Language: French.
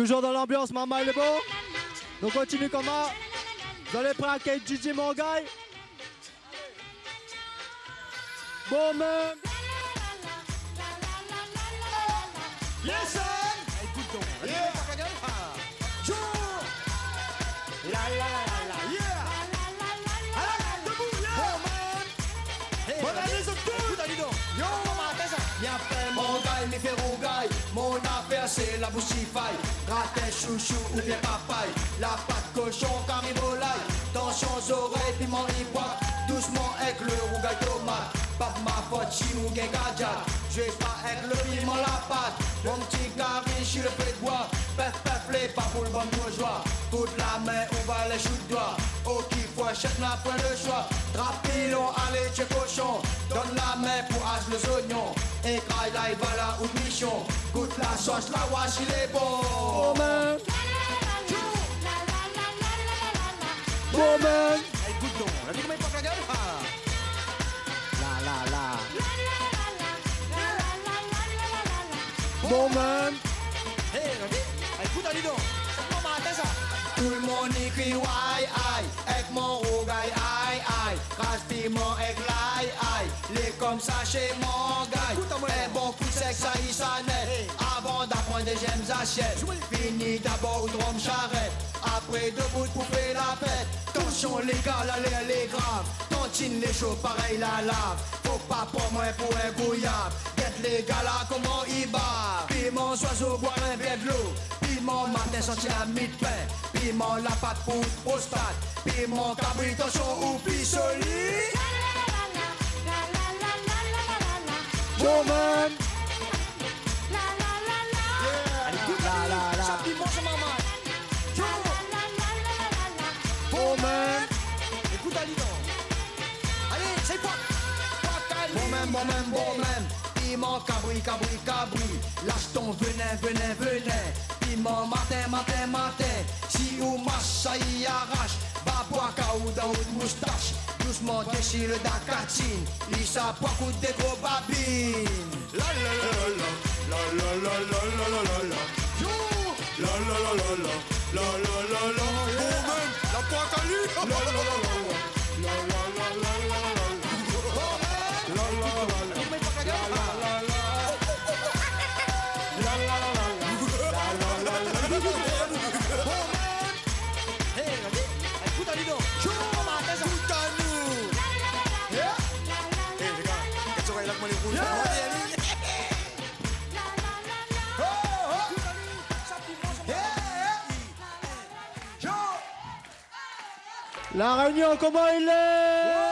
Toujours dans l'ambiance, maman il est beau. Donc continue comment. Vous allez prendre avec Gigi mon gars. Bon man. Yes sir. Écoute donc. Yeah. Joe. La la la la la. Yeah. Allez, debout. Yeah. Bon man. Bonne année sur tout. Écoute allez donc. Yo. Bien fait mon gars, me fait rougaille. Mon affaire c'est la bouchifaille. Gratin, chouchou ou bien papaye. La pâte cochon, caribolaille. Tension aux oreilles, piment ivoire. Doucement avec le rougaille tomate. Pas ma faute, chimou, gadja. Je vais pas avec le piment, la pâte. Mon petit carré, je suis le fait de bois. Pef, pef, les pas pour le bon bourgeois. Toute la main, on va les chutes doigts. Au qui faut achète la point de choix. Drapilon, allez, tchè cochon. Donne la main pour hache les oignons. Écraille là, il va là, ou michon. Goûte la sauce, la wash, il est bon. Bon man. Bon man. Écoute donc. La vie comment il porte la gueule. La. Bon man. Hey, la vie. Écoute allez donc. Comment on ça? Tout le monde écrit why aïe, avec mon rougaille aïe aïe, crasse piment avec l'aïe aïe, les comme ça chez mon gars. Un bon coup de sexe ça y s'en est, avant d'apprendre des gemmes achète. Fini d'abord au drum charrette, après debout pour faire la fête. Attention les gars, la l'air les grave, tontine les chauds pareil la lave. Faut pas pour moi pour un bouillard, guette les gars là comment ils battent. Piment oiseau boire un verre de l'eau, piment matin sorti à mi-pain. Piment la pâte pour prostate. Piment cabri, tension ou pisoli. Bon man. Allez, écoute La. ça piment sur maman. Bon man. Écoute allez donc. Allez, c'est quoi? Bon même. Piment cabri. Lâche ton venin. Piment matin. Si ou marche, ça y arrache. Va boire caou dans une moustache. Doucement déchire le dacatine. Lisa poids coup des gros babines. La. Yo. La. Bon man, la pointe à lui. La Réunion, comment il est?